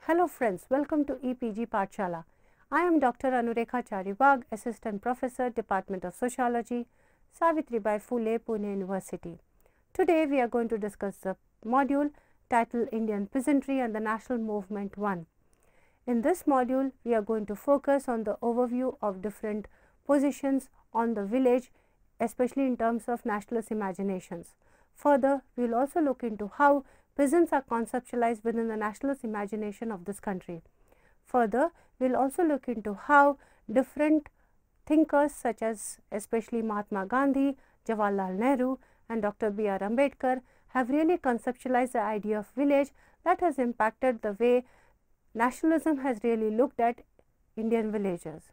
Hello friends, welcome to EPG Pathshala. I am Dr. Anurekha Chariwag, Assistant Professor, Department of Sociology, Savitribai Phule, Pune University. Today we are going to discuss the module titled Indian Peasantry and the National Movement 1. In this module, we are going to focus on the overview of different positions on the village, especially in terms of nationalist imaginations. Further, we will also look into how peasants are conceptualized within the nationalist imagination of this country. Further, we will also look into how different thinkers such as especially Mahatma Gandhi, Jawaharlal Nehru and Dr. B.R. Ambedkar have really conceptualized the idea of village that has impacted the way nationalism has really looked at Indian villagers.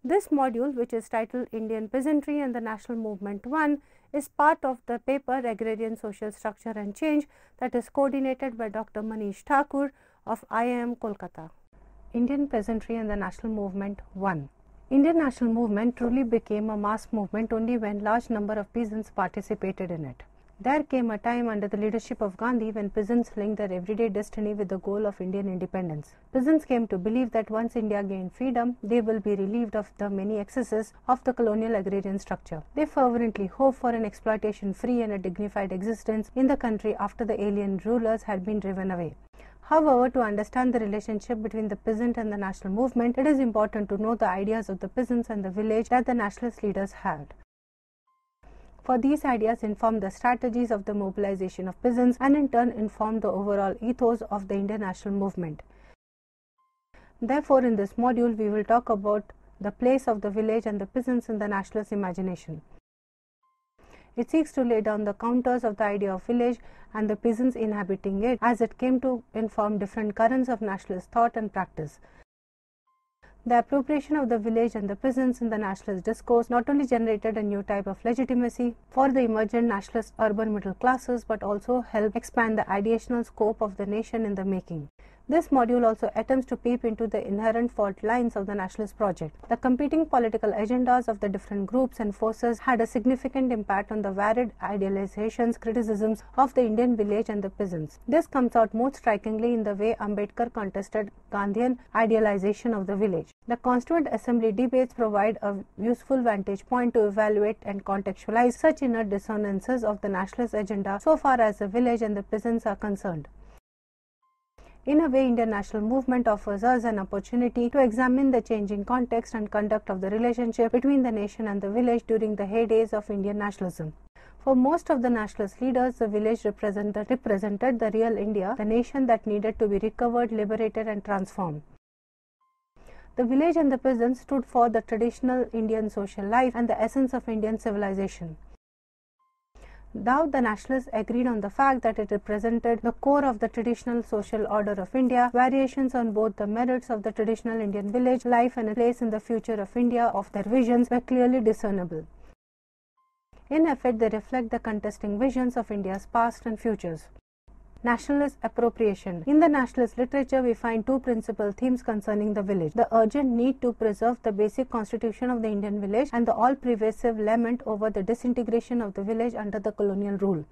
This module, which is titled Indian Peasantry and the National Movement 1, is part of the paper Agrarian Social Structure and Change that is coordinated by Dr. Manish Thakur of IIM Kolkata. Indian Peasantry and the National Movement 1. Indian national movement truly became a mass movement only when large number of peasants participated in it. There came a time under the leadership of Gandhi when peasants linked their everyday destiny with the goal of Indian independence. Peasants came to believe that once India gained freedom, they will be relieved of the many excesses of the colonial agrarian structure. They fervently hoped for an exploitation-free and a dignified existence in the country after the alien rulers had been driven away. However, to understand the relationship between the peasant and the national movement, it is important to know the ideas of the peasants and the village that the nationalist leaders had. For these ideas informed the strategies of the mobilization of peasants and in turn informed the overall ethos of the Indian national movement. Therefore, in this module, we will talk about the place of the village and the peasants in the nationalist imagination. It seeks to lay down the counters of the idea of village and the peasants inhabiting it as it came to inform different currents of nationalist thought and practice. The appropriation of the village and the peasants in the nationalist discourse not only generated a new type of legitimacy for the emergent nationalist urban middle classes but also helped expand the ideational scope of the nation in the making. This module also attempts to peep into the inherent fault lines of the nationalist project. The competing political agendas of the different groups and forces had a significant impact on the varied idealizations, criticisms of the Indian village and the peasants. This comes out most strikingly in the way Ambedkar contested Gandhian idealization of the village. The Constituent Assembly debates provide a useful vantage point to evaluate and contextualize such inner dissonances of the nationalist agenda so far as the village and the peasants are concerned. In a way, Indian national movement offers us an opportunity to examine the changing context and conduct of the relationship between the nation and the village during the heydays of Indian nationalism. For most of the nationalist leaders, the village represented the real India, the nation that needed to be recovered, liberated and transformed. The village and the peasants stood for the traditional Indian social life and the essence of Indian civilization. Thou, the nationalists agreed on the fact that it represented the core of the traditional social order of India. Variations on both the merits of the traditional Indian village life and a place in the future of India of their visions were clearly discernible. In effect, they reflect the contesting visions of India's past and futures. Nationalist appropriation. In the nationalist literature, we find two principal themes concerning the village: the urgent need to preserve the basic constitution of the Indian village and the all-pervasive lament over the disintegration of the village under the colonial rule.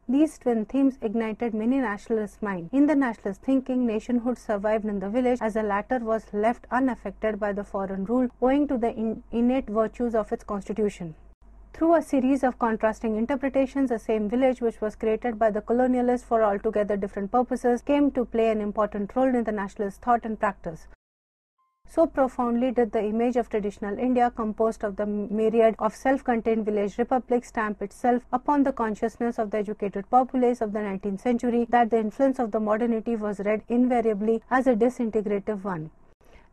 These twin themes ignited many nationalist minds. In the nationalist thinking, nationhood survived in the village as the latter was left unaffected by the foreign rule owing to the innate virtues of its constitution. Through a series of contrasting interpretations, the same village, which was created by the colonialists for altogether different purposes, came to play an important role in the nationalist thought and practice. So profoundly did the image of traditional India, composed of the myriad of self-contained village republics, stamp itself upon the consciousness of the educated populace of the 19th century, that the influence of the modernity was read invariably as a disintegrative one.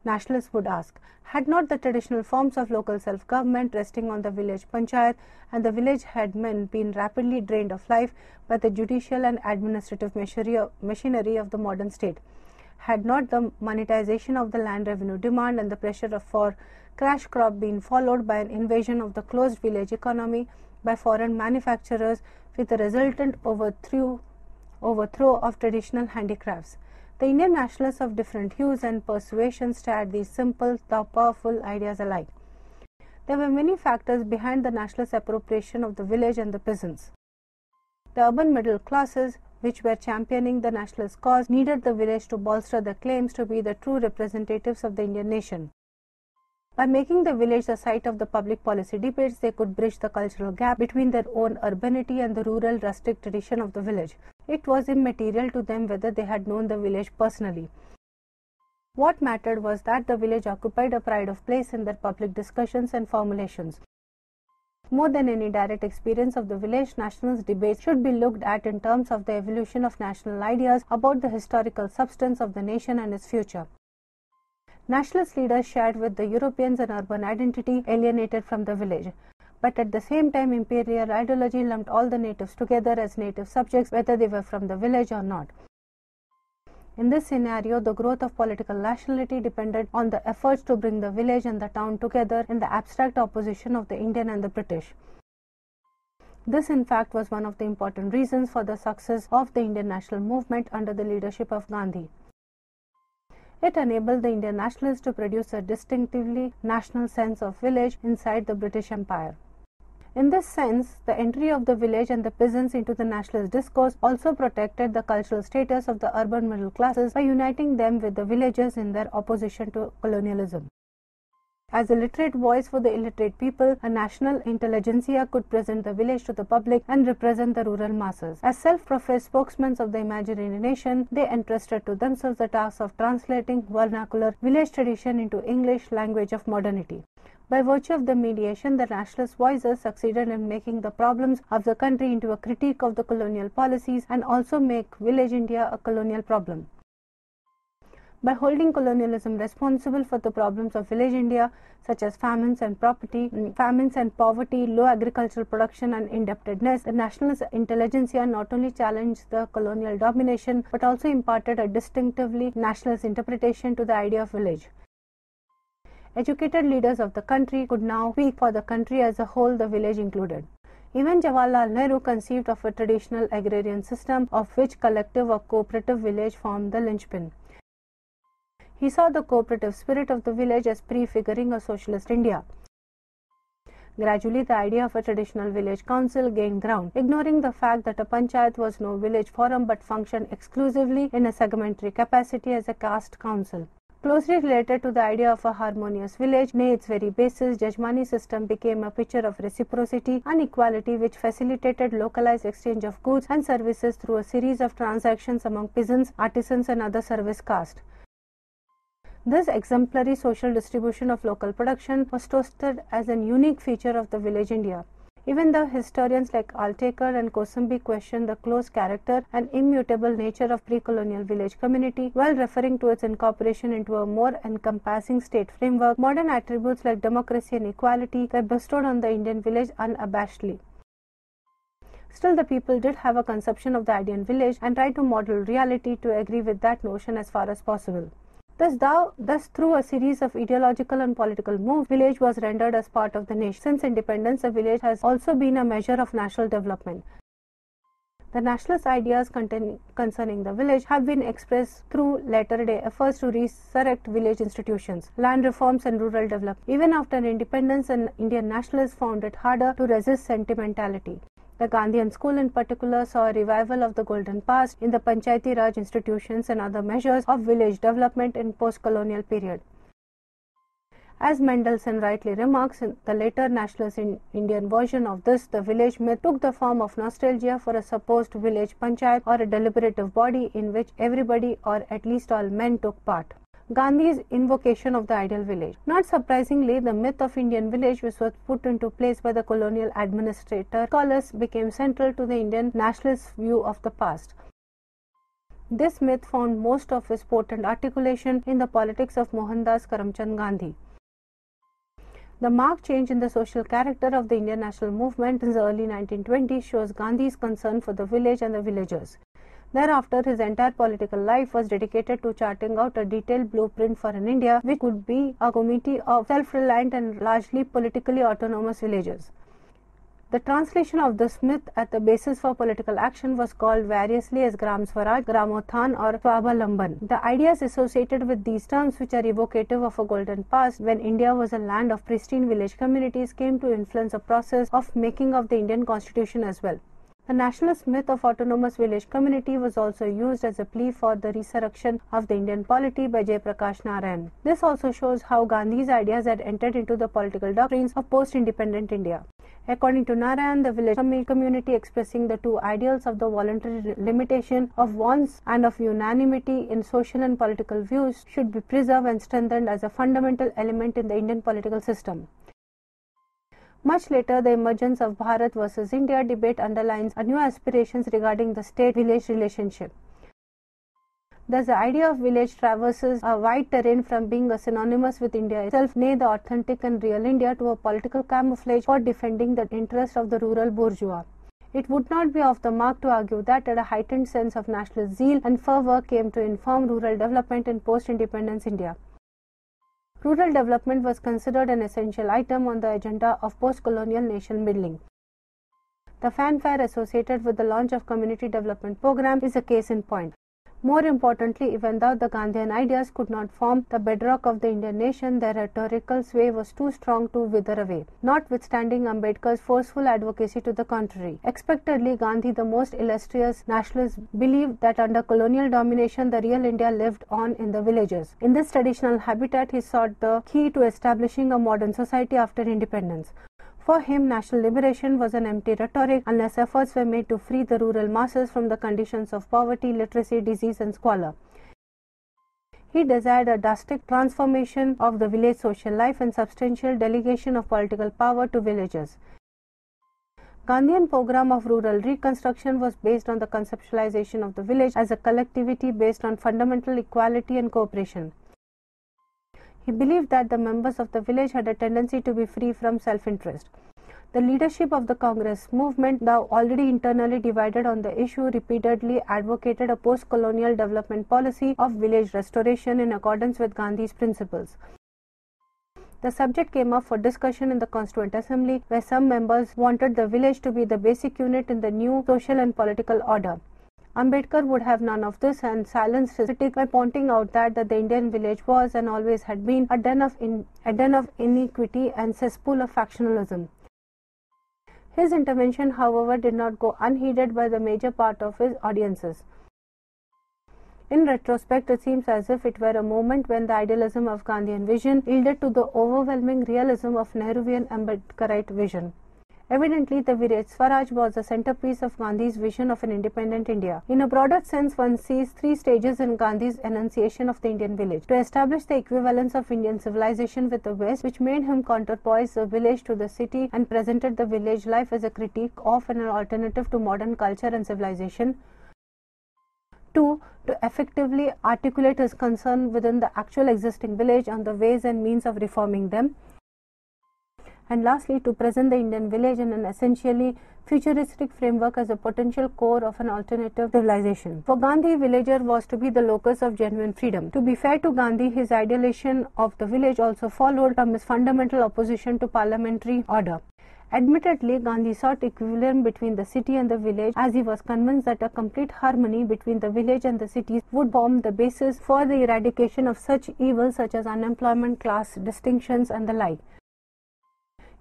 Nationalists would ask, had not the traditional forms of local self-government resting on the village panchayat and the village headmen been rapidly drained of life by the judicial and administrative machinery of the modern state? Had not the monetization of the land revenue demand and the pressure for cash crop been followed by an invasion of the closed village economy by foreign manufacturers with the resultant overthrow of traditional handicrafts? The Indian nationalists of different hues and persuasions shared these simple though powerful ideas alike. There were many factors behind the nationalist appropriation of the village and the peasants. The urban middle classes which were championing the nationalist cause, needed the village to bolster their claims to be the true representatives of the Indian nation. By making the village the site of the public policy debates, they could bridge the cultural gap between their own urbanity and the rural rustic tradition of the village. It was immaterial to them whether they had known the village personally. What mattered was that the village occupied a pride of place in their public discussions and formulations. More than any direct experience of the village, nationalist debates should be looked at in terms of the evolution of national ideas about the historical substance of the nation and its future. Nationalist leaders shared with the Europeans an urban identity alienated from the village, but at the same time imperial ideology lumped all the natives together as native subjects whether they were from the village or not. In this scenario, the growth of political nationality depended on the efforts to bring the village and the town together in the abstract opposition of the Indian and the British. This, in fact, was one of the important reasons for the success of the Indian national movement under the leadership of Gandhi. It enabled the Indian nationalists to produce a distinctively national sense of village inside the British Empire. In this sense, the entry of the village and the peasants into the nationalist discourse also protected the cultural status of the urban middle classes by uniting them with the villagers in their opposition to colonialism. As a literate voice for the illiterate people, a national intelligentsia could present the village to the public and represent the rural masses. As self-professed spokesmen of the imaginary nation, they entrusted to themselves the task of translating vernacular village tradition into English language of modernity. By virtue of the mediation, the nationalist voices succeeded in making the problems of the country into a critique of the colonial policies and also make village India a colonial problem. By holding colonialism responsible for the problems of village India, such as famines and poverty, low agricultural production and indebtedness, the nationalist intelligentsia not only challenged the colonial domination but also imparted a distinctively nationalist interpretation to the idea of village. Educated leaders of the country could now speak for the country as a whole, the village included. Even Jawaharlal Nehru conceived of a traditional agrarian system of which collective or cooperative village formed the linchpin. He saw the cooperative spirit of the village as prefiguring a socialist India. Gradually, the idea of a traditional village council gained ground, ignoring the fact that a panchayat was no village forum but functioned exclusively in a segmentary capacity as a caste council. Closely related to the idea of a harmonious village, nay its very basis, Jajmani system became a picture of reciprocity and equality which facilitated localized exchange of goods and services through a series of transactions among peasants, artisans and other service castes. This exemplary social distribution of local production was toasted as an unique feature of the village India. Even though historians like Altekar and Kosambi question the close character and immutable nature of pre-colonial village community, while referring to its incorporation into a more encompassing state framework, modern attributes like democracy and equality were bestowed on the Indian village unabashedly. Still, the people did have a conception of the ideal village and tried to model reality to agree with that notion as far as possible. Thus, through a series of ideological and political moves, village was rendered as part of the nation. Since independence, the village has also been a measure of national development. The nationalist ideas concerning the village have been expressed through latter-day efforts to resurrect village institutions, land reforms and rural development. Even after independence, the Indian nationalists found it harder to resist sentimentality. The Gandhian school in particular saw a revival of the golden past in the Panchayati Raj institutions and other measures of village development in post-colonial period. As Mendelssohn rightly remarks, in the later nationalist Indian version of this, the village myth took the form of nostalgia for a supposed village panchayat or a deliberative body in which everybody or at least all men took part. Gandhi's invocation of the ideal village. Not surprisingly, the myth of Indian village, which was put into place by the colonial administrator scholars, became central to the Indian nationalist view of the past. This myth found most of its potent articulation in the politics of Mohandas Karamchand Gandhi. The marked change in the social character of the Indian national movement in the early 1920s shows Gandhi's concern for the village and the villagers. Thereafter, his entire political life was dedicated to charting out a detailed blueprint for an India which could be a community of self-reliant and largely politically autonomous villages. The translation of this myth at the basis for political action was called variously as Gram Swaraj, Gramothan or Swabhalamban. The ideas associated with these terms, which are evocative of a golden past when India was a land of pristine village communities, came to influence the process of making of the Indian constitution as well. The nationalist myth of autonomous village community was also used as a plea for the resurrection of the Indian polity by Jayaprakash Narayan. This also shows how Gandhi's ideas had entered into the political doctrines of post-independent India. According to Narayan, the village community expressing the two ideals of the voluntary limitation of wants and of unanimity in social and political views should be preserved and strengthened as a fundamental element in the Indian political system. Much later, the emergence of Bharat versus India debate underlines new aspirations regarding the state-village relationship. Thus, the idea of village traverses a wide terrain from being synonymous with India itself, nay the authentic and real India, to a political camouflage for defending the interests of the rural bourgeois. It would not be off the mark to argue that a heightened sense of national zeal and fervour came to inform rural development in post-independence India. Rural development was considered an essential item on the agenda of post-colonial nation building. The fanfare associated with the launch of community development program is a case in point. More importantly, even though the Gandhian ideas could not form the bedrock of the Indian nation, their rhetorical sway was too strong to wither away, notwithstanding Ambedkar's forceful advocacy to the contrary. Expectedly, Gandhi, the most illustrious nationalist, believed that under colonial domination the real India lived on in the villages. In this traditional habitat, he sought the key to establishing a modern society after independence. For him, national liberation was an empty rhetoric unless efforts were made to free the rural masses from the conditions of poverty, literacy, disease and squalor. He desired a drastic transformation of the village social life and substantial delegation of political power to villagers. Gandhian program of rural reconstruction was based on the conceptualization of the village as a collectivity based on fundamental equality and cooperation. He believed that the members of the village had a tendency to be free from self-interest. The leadership of the Congress movement, though already internally divided on the issue, repeatedly advocated a post-colonial development policy of village restoration in accordance with Gandhi's principles. The subject came up for discussion in the Constituent Assembly, where some members wanted the village to be the basic unit in the new social and political order. Ambedkar would have none of this and silenced his critic by pointing out that the Indian village was and always had been a den of iniquity and cesspool of factionalism. His intervention, however, did not go unheeded by the major part of his audiences. In retrospect, it seems as if it were a moment when the idealism of Gandhian vision yielded to the overwhelming realism of Nehruvian Ambedkarite vision. Evidently, the village Swaraj was the centerpiece of Gandhi's vision of an independent India. In a broader sense, one sees three stages in Gandhi's enunciation of the Indian village. To establish the equivalence of Indian civilization with the West, which made him counterpoise the village to the city and presented the village life as a critique of and an alternative to modern culture and civilization. 2. To effectively articulate his concern within the actual existing village on the ways and means of reforming them. And lastly, to present the Indian village in an essentially futuristic framework as a potential core of an alternative civilization. For Gandhi, villager was to be the locus of genuine freedom. To be fair to Gandhi, his idealization of the village also followed from his fundamental opposition to parliamentary order. Admittedly, Gandhi sought equilibrium between the city and the village, as he was convinced that a complete harmony between the village and the cities would form the basis for the eradication of such evils such as unemployment, class distinctions and the like.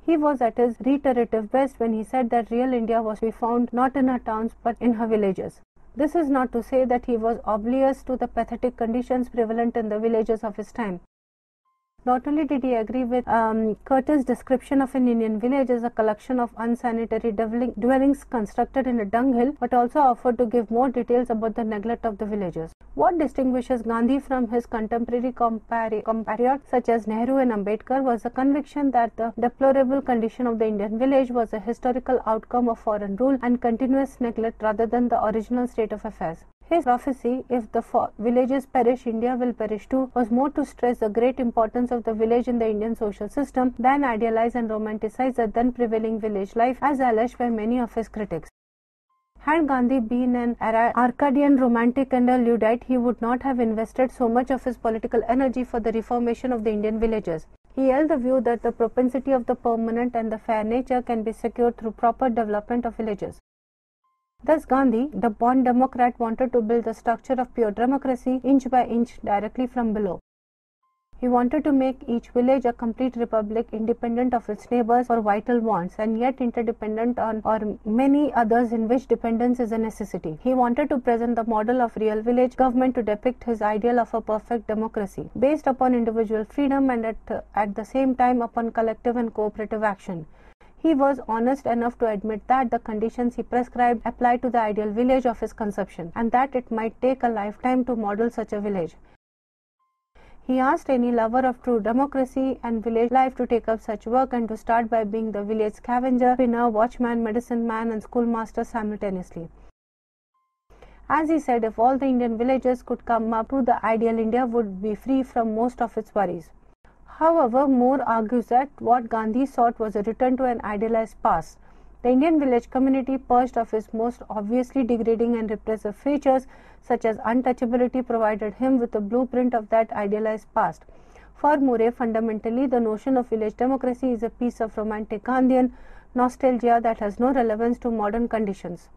He was at his reiterative best when he said that real India was to be found not in her towns but in her villages. This is not to say that he was oblivious to the pathetic conditions prevalent in the villages of his time. Not only did he agree with Curtis' description of an Indian village as a collection of unsanitary dwellings constructed in a dunghill, but also offered to give more details about the neglect of the villagers. What distinguishes Gandhi from his contemporary compatriots such as Nehru and Ambedkar was the conviction that the deplorable condition of the Indian village was a historical outcome of foreign rule and continuous neglect rather than the original state of affairs. His prophecy, if the villages perish, India will perish too, was more to stress the great importance of the village in the Indian social system than idealize and romanticize the then prevailing village life as alleged by many of his critics. Had Gandhi been an Arcadian romantic and a Luddite, he would not have invested so much of his political energy for the reformation of the Indian villages. He held the view that the propensity of the permanent and the fair nature can be secured through proper development of villages. Thus Gandhi, the born democrat, wanted to build the structure of pure democracy inch by inch directly from below. He wanted to make each village a complete republic, independent of its neighbors for vital wants, and yet interdependent on or many others in which dependence is a necessity. He wanted to present the model of real village government to depict his ideal of a perfect democracy, based upon individual freedom and at the same time upon collective and cooperative action. He was honest enough to admit that the conditions he prescribed applied to the ideal village of his conception, and that it might take a lifetime to model such a village. He asked any lover of true democracy and village life to take up such work and to start by being the village scavenger, spinner, watchman, medicine man and schoolmaster simultaneously. As he said, if all the Indian villages could come up to the ideal, India would be free from most of its worries. However, Moore argues that what Gandhi sought was a return to an idealized past. The Indian village community, purged of its most obviously degrading and repressive features such as untouchability, provided him with a blueprint of that idealized past. For Moore, fundamentally, the notion of village democracy is a piece of romantic Gandhian nostalgia that has no relevance to modern conditions.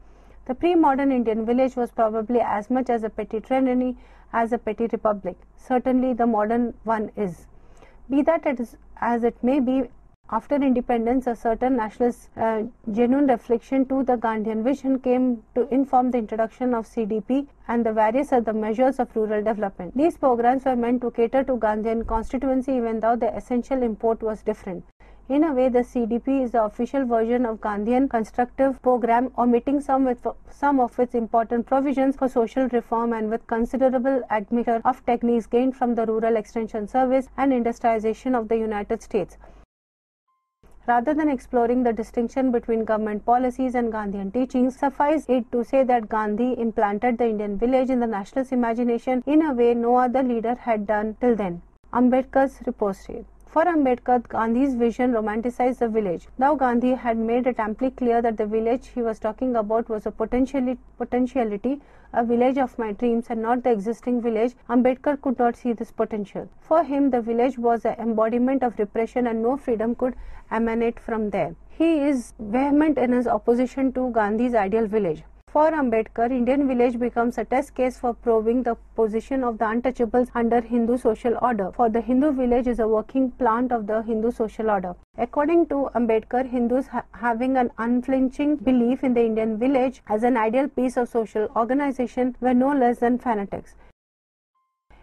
The pre-modern Indian village was probably as much as a petty tyranny as a petty republic. Certainly, the modern one is. Be that as it may be, after independence, a certain nationalist genuine reflection to the Gandhian vision came to inform the introduction of CDP and the various other measures of rural development. These programs were meant to cater to Gandhian constituency, even though the essential import was different. In a way, the CDP is the official version of Gandhian constructive program, omitting some of its important provisions for social reform and with considerable admixture of techniques gained from the Rural Extension Service and industrialization of the United States. Rather than exploring the distinction between government policies and Gandhian teachings, suffice it to say that Gandhi implanted the Indian village in the nationalist imagination in a way no other leader had done till then. Ambedkar's riposte. For Ambedkar, Gandhi's vision romanticized the village. Though Gandhi had made it amply clear that the village he was talking about was a potentiality, a village of my dreams and not the existing village, Ambedkar could not see this potential. For him, the village was an embodiment of repression and no freedom could emanate from there. He is vehement in his opposition to Gandhi's ideal village. For Ambedkar, Indian village becomes a test case for proving the position of the untouchables under Hindu social order, for the Hindu village is a working plant of the Hindu social order. According to Ambedkar, Hindus having an unflinching belief in the Indian village as an ideal piece of social organization were no less than fanatics.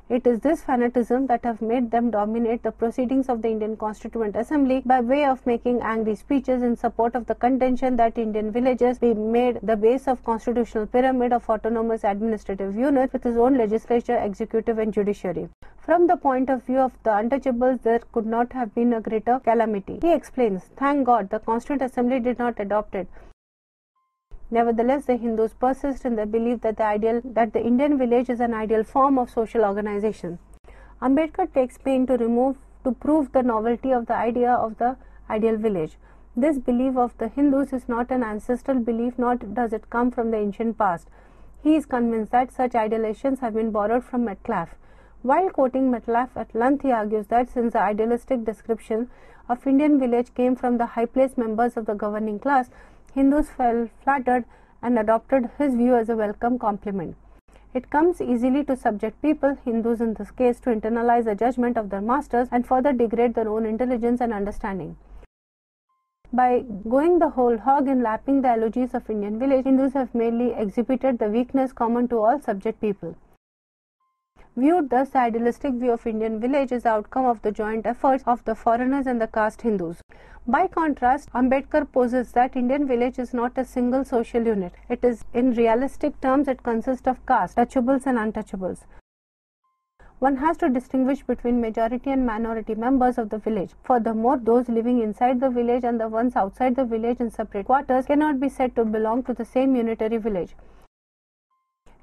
It is this fanaticism that have made them dominate the proceedings of the Indian Constituent Assembly by way of making angry speeches in support of the contention that Indian villages be made the base of constitutional pyramid of autonomous administrative units with its own legislature, executive and judiciary. From the point of view of the untouchables, there could not have been a greater calamity. He explains, thank God the Constituent Assembly did not adopt it. Nevertheless, the Hindus persist in the belief that the Indian village is an ideal form of social organization. Ambedkar takes pain to prove the novelty of the idea of the ideal village. This belief of the Hindus is not an ancestral belief, nor does it come from the ancient past. He is convinced that such idealizations have been borrowed from Metcalfe. While quoting Metcalfe at length, he argues that since the idealistic description of Indian village came from the high-placed members of the governing class, Hindus felt flattered and adopted his view as a welcome compliment. It comes easily to subject people, Hindus in this case, to internalize the judgment of their masters and further degrade their own intelligence and understanding. By going the whole hog in lapping the elogies of Indian village, Hindus have merely exhibited the weakness common to all subject people. Viewed thus, the idealistic view of Indian village is the outcome of the joint efforts of the foreigners and the caste Hindus. By contrast, Ambedkar poses that Indian village is not a single social unit. It is, in realistic terms, it consists of castes, touchables and untouchables. One has to distinguish between majority and minority members of the village. Furthermore, those living inside the village and the ones outside the village in separate quarters cannot be said to belong to the same unitary village.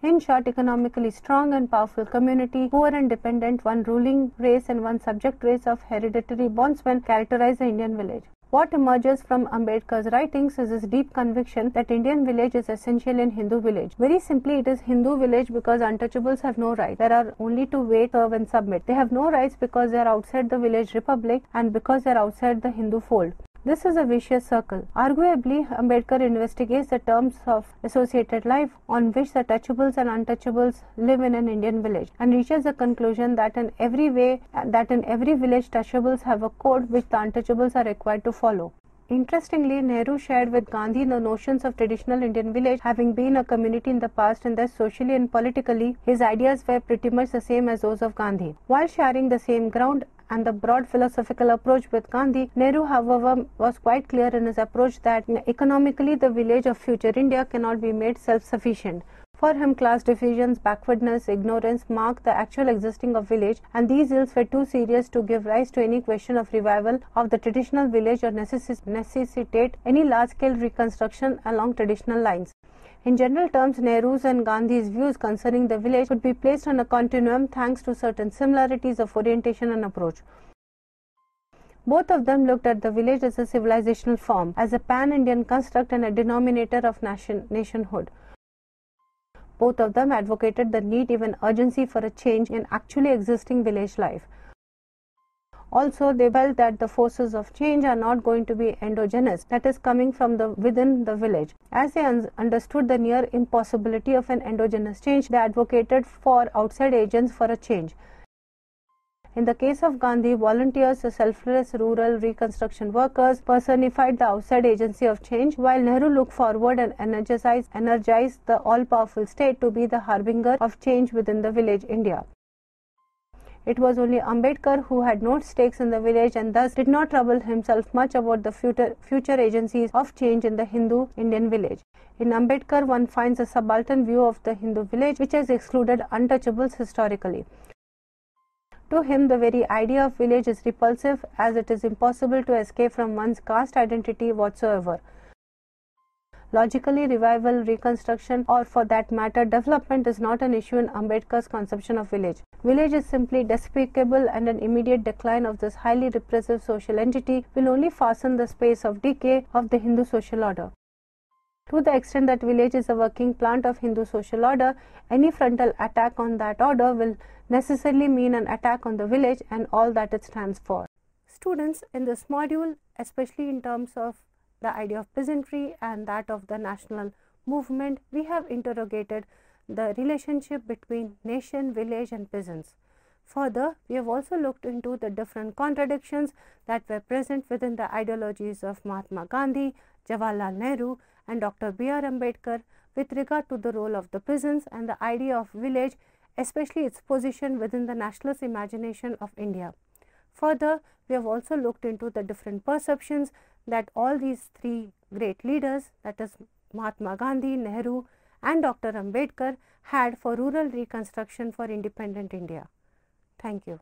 In short, economically strong and powerful community, poor and dependent, one ruling race and one subject race of hereditary bondsmen characterize the Indian village. What emerges from Ambedkar's writings is his deep conviction that Indian village is essential in Hindu village. Very simply, it is Hindu village because untouchables have no rights. There are only to wait, serve and submit. They have no rights because they are outside the village republic and because they are outside the Hindu fold. This is a vicious circle. Arguably, Ambedkar investigates the terms of associated life on which the touchables and untouchables live in an Indian village, and reaches the conclusion that in every village touchables have a code which the untouchables are required to follow. Interestingly, Nehru shared with Gandhi the notions of traditional Indian village. Having been a community in the past and thus socially and politically, his ideas were pretty much the same as those of Gandhi. While sharing the same ground and the broad philosophical approach with Gandhi, Nehru, however, was quite clear in his approach that economically the village of future India cannot be made self-sufficient. For him, class divisions, backwardness, ignorance marked the actual existing of village, and these ills were too serious to give rise to any question of revival of the traditional village or necessitate any large-scale reconstruction along traditional lines. In general terms, Nehru's and Gandhi's views concerning the village could be placed on a continuum thanks to certain similarities of orientation and approach. Both of them looked at the village as a civilizational form, as a pan-Indian construct and a denominator of nationhood. Both of them advocated the need, even urgency, for a change in actually existing village life. Also, they felt that the forces of change are not going to be endogenous, that is, coming from within the village. As they understood the near impossibility of an endogenous change, they advocated for outside agents for a change. In the case of Gandhi, volunteers, the selfless rural reconstruction workers, personified the outside agency of change, while Nehru looked forward and energized the all-powerful state to be the harbinger of change within the village India. It was only Ambedkar who had no stakes in the village and thus did not trouble himself much about the future agencies of change in the Hindu Indian village. In Ambedkar, one finds a subaltern view of the Hindu village which has excluded untouchables historically. To him, the very idea of village is repulsive, as it is impossible to escape from one's caste identity whatsoever. Logically, revival, reconstruction, or for that matter, development is not an issue in Ambedkar's conception of village. Village is simply despicable, and an immediate decline of this highly repressive social entity will only fasten the space of decay of the Hindu social order. To the extent that village is a working plant of Hindu social order, any frontal attack on that order will necessarily mean an attack on the village and all that it stands for. Students, in this module, especially in terms of the idea of peasantry and that of the national movement, we have interrogated the relationship between nation, village and peasants. Further, we have also looked into the different contradictions that were present within the ideologies of Mahatma Gandhi, Jawaharlal Nehru and Dr. B.R. Ambedkar with regard to the role of the peasants and the idea of village, especially its position within the nationalist imagination of India. Further, we have also looked into the different perceptions that all these three great leaders, that is Mahatma Gandhi, Nehru and Dr. Ambedkar, had for rural reconstruction for independent India. Thank you.